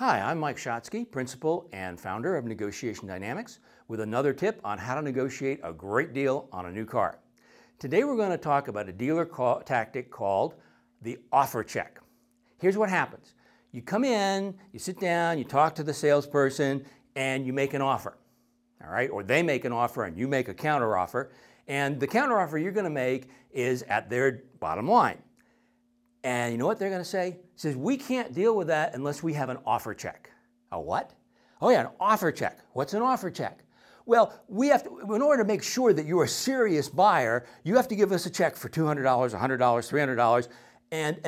Hi, I'm Mike Shotsky, principal and founder of Negotiation Dynamics, with another tip on how to negotiate a great deal on a new car. Today we're going to talk about a dealer tactic called the offer check. Here's what happens. You come in, you sit down, you talk to the salesperson, and you make an offer. All right, or they make an offer and you make a counter offer, and the counter offer you're going to make is at their bottom line. And you know what they're going to say? It says, we can't deal with that unless we have an offer check. A what? Oh yeah, an offer check. What's an offer check? Well, we have to, in order to make sure that you're a serious buyer, you have to give us a check for $200, $100, $300. And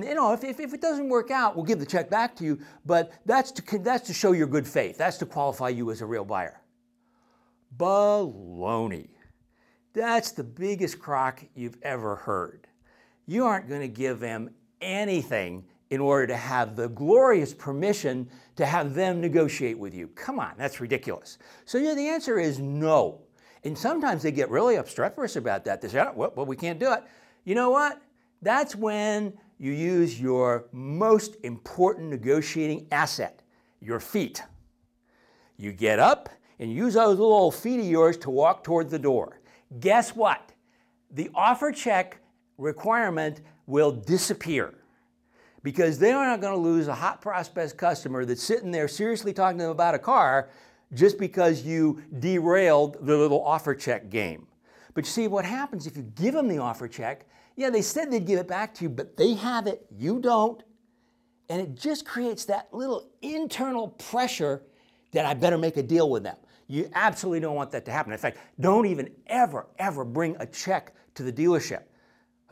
you know, if it doesn't work out, we'll give the check back to you, but that's to show your good faith. That's to qualify you as a real buyer. Baloney. That's the biggest crock you've ever heard. You aren't going to give them anything in order to have the glorious permission to have them negotiate with you. Come on, that's ridiculous. So yeah, the answer is no. And sometimes they get really obstreperous about that. They say, oh, well, we can't do it. You know what? That's when you use your most important negotiating asset, your feet. You get up and use those little old feet of yours to walk toward the door. Guess what? The offer check requirement will disappear because they are not going to lose a hot prospect customer that's sitting there seriously talking to them about a car just because you derailed the little offer check game. But you see what happens if you give them the offer check? Yeah, they said they'd give it back to you, but they have it, you don't. And it just creates that little internal pressure that I better make a deal with them. You absolutely don't want that to happen. In fact, don't even ever bring a check to the dealership.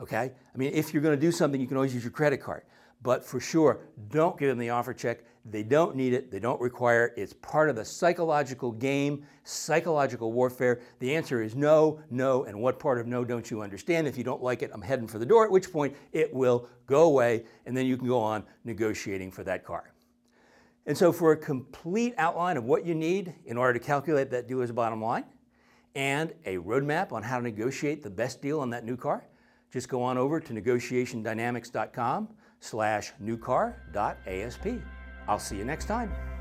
Okay? I mean, if you're going to do something, you can always use your credit card. But for sure, don't give them the offer check. They don't need it. They don't require it. It's part of the psychological game, psychological warfare. The answer is no, no, and what part of no don't you understand? If you don't like it, I'm heading for the door, at which point it will go away, and then you can go on negotiating for that car. And so for a complete outline of what you need in order to calculate that dealer's bottom line and a roadmap on how to negotiate the best deal on that new car, just go on over to negotiationdynamics.com/newcar.asp. I'll see you next time.